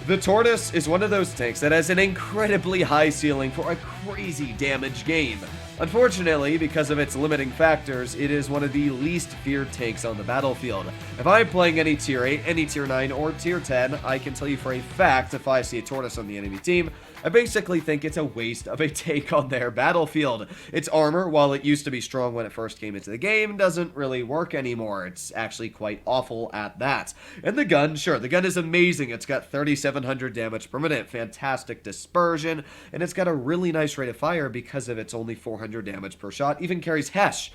The Tortoise is one of those tanks that has an incredibly high ceiling for a crazy damage game. Unfortunately, because of its limiting factors, it is one of the least feared tanks on the battlefield. If I'm playing any tier 8, any tier 9, or tier 10, I can tell you for a fact if I see a Tortoise on the enemy team, I basically think it's a waste of a tank on their battlefield. Its armor, while it used to be strong when it first came into the game, doesn't really work anymore. It's actually quite awful at that. And the gun, sure, the gun is amazing. It's got 3,700 damage per minute, fantastic dispersion, and it's got a really nice rate of fire because of its only 400 damage per shot, even carries Hesh.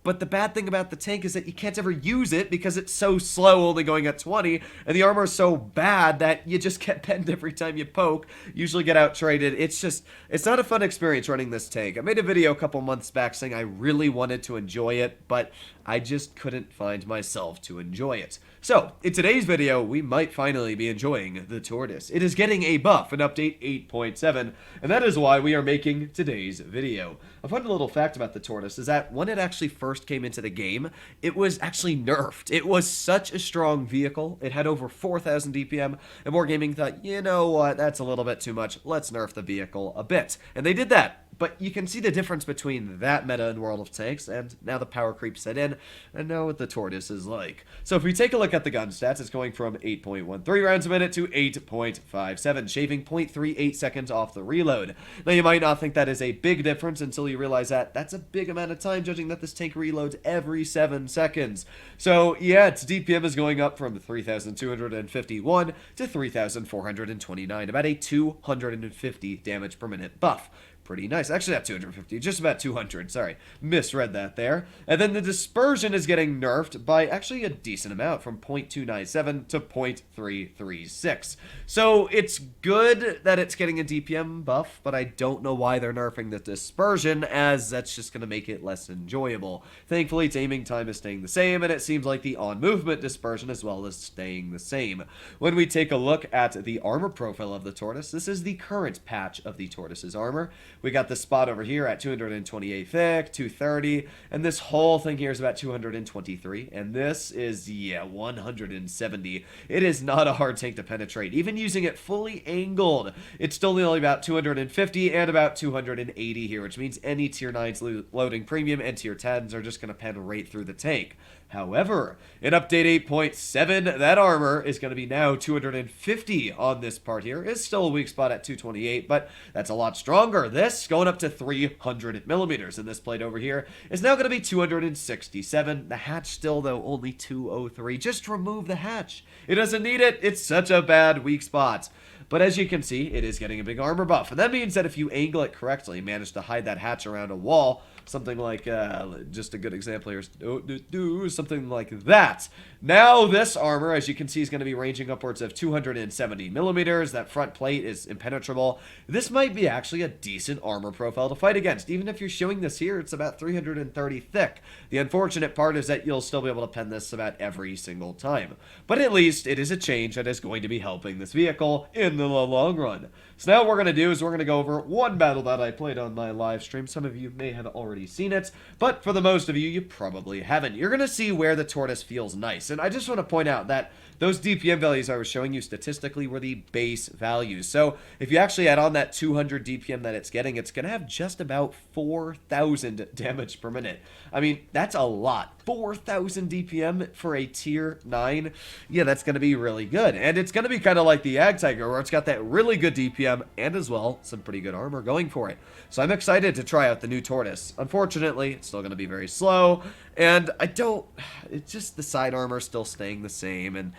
But the bad thing about the tank is that you can't ever use it because it's so slow, only going at 20, and the armor is so bad that you just get penned every time you poke, usually get out-traded. It's not a fun experience running this tank. I made a video a couple months back saying I really wanted to enjoy it, but I just couldn't find myself to enjoy it. So, in today's video, we might finally be enjoying the Tortoise. It is getting a buff in update 8.7, and that is why we are making today's video. A fun little fact about the Tortoise is that when it actually first came into the game, it was actually nerfed. It was such a strong vehicle. It had over 4,000 DPM, and Wargaming thought, you know what, that's a little bit too much. Let's nerf the vehicle a bit. And they did that. But you can see the difference between that meta in World of Tanks and now the power creep set in, and know what the Tortoise is like. So if we take a look at the gun stats, it's going from 8.13 rounds a minute to 8.57, shaving 0.38 seconds off the reload. Now you might not think that is a big difference until you realize that that's a big amount of time, judging that this tank reloads every 7 seconds. So yeah, its DPM is going up from 3,251 to 3,429, about a 250 damage per minute buff. Pretty nice. Actually, not 250, just about 200. Sorry, misread that there. And then the dispersion is getting nerfed by actually a decent amount, from 0.297 to 0.336. So it's good that it's getting a DPM buff, but I don't know why they're nerfing the dispersion, as that's just going to make it less enjoyable. Thankfully, its aiming time is staying the same, and it seems like the on-movement dispersion as well is staying the same. When we take a look at the armor profile of the Tortoise, this is the current patch of the Tortoise's armor. We got this spot over here at 228 thick, 230, and this whole thing here is about 223, and this is, yeah, 170. It is not a hard tank to penetrate. Even using it fully angled, it's still only about 250 and about 280 here, which means any tier 9s loading premium and tier 10s are just going to pen right through the tank. However, in update 8.7, that armor is going to be now 250 on this part here. It's still a weak spot at 228, but that's a lot stronger. This, going up to 300 millimeters, and this plate over here is now going to be 267. The hatch still, though, only 203. Just remove the hatch. It doesn't need it. It's such a bad weak spot. But as you can see, it is getting a big armor buff, and that means that if you angle it correctly, manage to hide that hatch around a wall, something like, just a good example here, something like that. Now this armor, as you can see, is going to be ranging upwards of 270 millimeters. That front plate is impenetrable. This might be actually a decent armor profile to fight against. Even if you're showing this here, it's about 330 thick. The unfortunate part is that you'll still be able to pen this about every single time. But at least it is a change that is going to be helping this vehicle in the long run. So now what we're going to do is we're going to go over one battle that I played on my live stream. Some of you may have already seen it, but for the most of you, you probably haven't. You're going to see where the Tortoise feels nice. And I just want to point out that those DPM values I was showing you statistically were the base values. So if you actually add on that 200 DPM that it's going to have just about 4,000 damage per minute. I mean, that's a lot. 4,000 DPM for a tier 9. Yeah, that's going to be really good. And it's going to be kind of like the Ag Tiger, where it's got that really good DPM and as well some pretty good armor going for it. So I'm excited to try out the new Tortoise. Unfortunately, it's still going to be very slow, and it's just the side armor still staying the same, and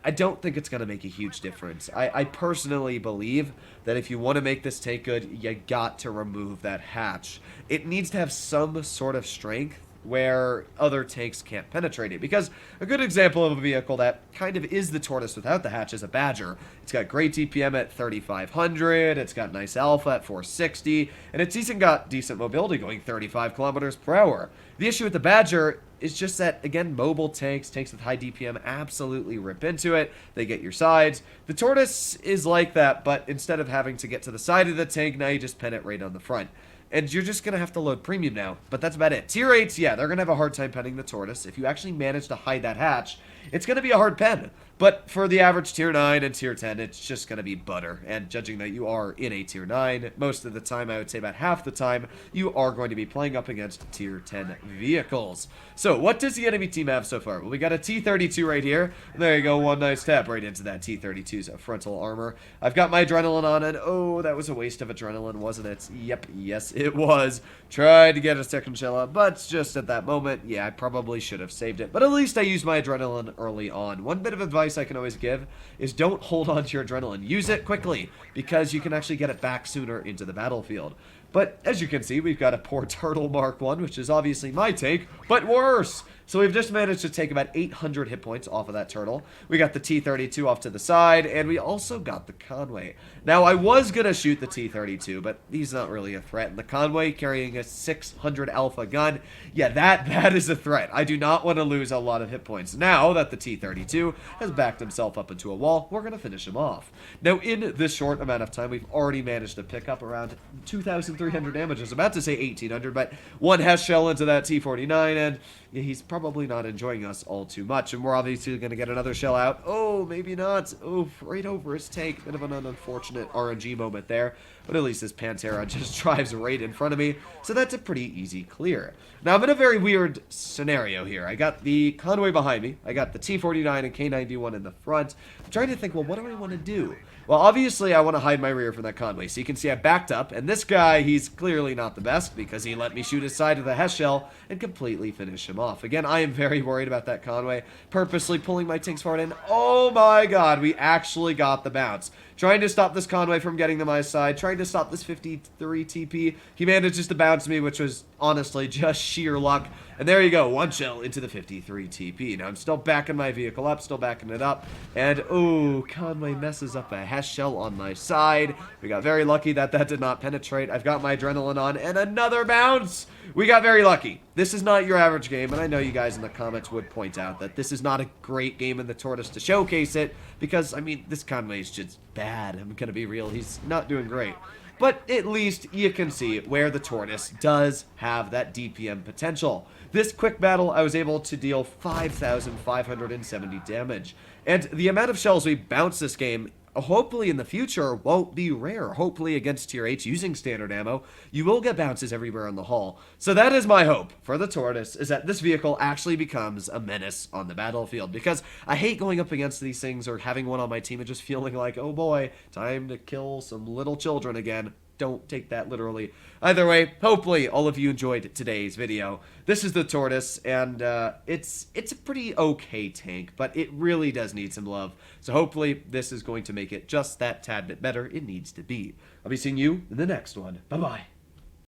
I don't think it's going to make a huge difference. I personally believe that if you want to make this tank good, you got to remove that hatch. It needs to have some sort of strength where other tanks can't penetrate it. Because a good example of a vehicle that kind of is the Tortoise without the hatch is a Badger. It's got great DPM at 3,500, it's got nice alpha at 460, and it's even got decent mobility going 35 kilometers per hour. The issue with the Badger is just that, again, mobile tanks with high DPM absolutely rip into it. They get your sides. The Tortoise is like that, but instead of having to get to the side of the tank, now you just pen it right on the front. and you're just gonna have to load premium now. But that's about it. Tier 8s, yeah, they're gonna have a hard time penning the Tortoise. If you actually manage to hide that hatch, it's gonna be a hard pen. But for the average tier 9 and tier 10, it's just going to be butter. And judging that you are in a tier 9, most of the time, I would say about half the time, you are going to be playing up against tier 10 vehicles. So what does the enemy team have so far? Well, we got a T-32 right here. There you go, one nice tap right into that T-32's frontal armor. I've got my adrenaline on, and oh, that was a waste of adrenaline, wasn't it? Yep, yes, it was. Tried to get a second shell up, but just at that moment, yeah, I probably should have saved it. But at least I used my adrenaline early on. One bit of advice I can always give is don't hold on to your adrenaline. Use it quickly, because you can actually get it back sooner into the battlefield. But as you can see, we've got a poor turtle Mark 1, which is obviously my take, but worse. So we've just managed to take about 800 hit points off of that turtle. We got the T-32 off to the side, and we also got the Conway. Now, I was going to shoot the T-32, but he's not really a threat. And the Conway carrying a 600 alpha gun, yeah, that is a threat. I do not want to lose a lot of hit points. Now that the T-32 has backed himself up into a wall, we're going to finish him off. Now, in this short amount of time, we've already managed to pick up around 2,300 damage. I was about to say 1,800, but one Hess shell into that T-49, and yeah, he's probably not enjoying us all too much, and we're obviously going to get another shell out. Oh, maybe not. Oh, right over his tank. Bit of an unfortunate RNG moment there, but at least this Pantera just drives right in front of me, so that's a pretty easy clear. Now, I'm in a very weird scenario here. I got the Conway behind me. I got the T-49 and K-91 in the front. I'm trying to think, well, what do I want to do? Well, obviously, I want to hide my rear from that Conway. So you can see I backed up, and this guy, he's clearly not the best because he let me shoot his side of the Hess shell and completely finish him off. Again, I am very worried about that Conway, purposely pulling my tanks forward, and oh my god, we actually got the bounce. Trying to stop this Conway from getting to my side, trying to stop this 53 TP. He manages to bounce me, which was honestly just sheer luck. And there you go, one shell into the 53 TP. Now I'm still backing my vehicle up, still backing it up. And oh, Conway messes up a Hess shell on my side. We got very lucky that that did not penetrate. I've got my adrenaline on, and another bounce. We got very lucky. This is not your average game, and I know you guys in the comments would point out that this is not a great game in the Tortoise to showcase it, because, I mean, this Conway is just bad. I'm gonna be real, he's not doing great. But at least you can see where the Tortoise does have that DPM potential. This quick battle, I was able to deal 5,570 damage. And the amount of shells we bounce this game, hopefully in the future, won't be rare. Hopefully against tier 8s using standard ammo, you will get bounces everywhere in the hull. So that is my hope for the Tortoise, is that this vehicle actually becomes a menace on the battlefield. Because I hate going up against these things or having one on my team and just feeling like, oh boy, time to kill some little children again. Don't take that literally. Either way, hopefully all of you enjoyed today's video. This is the Tortoise, and it's a pretty okay tank, but it really does need some love. So hopefully this is going to make it just that tad bit better it needs to be. I'll be seeing you in the next one. Bye-bye.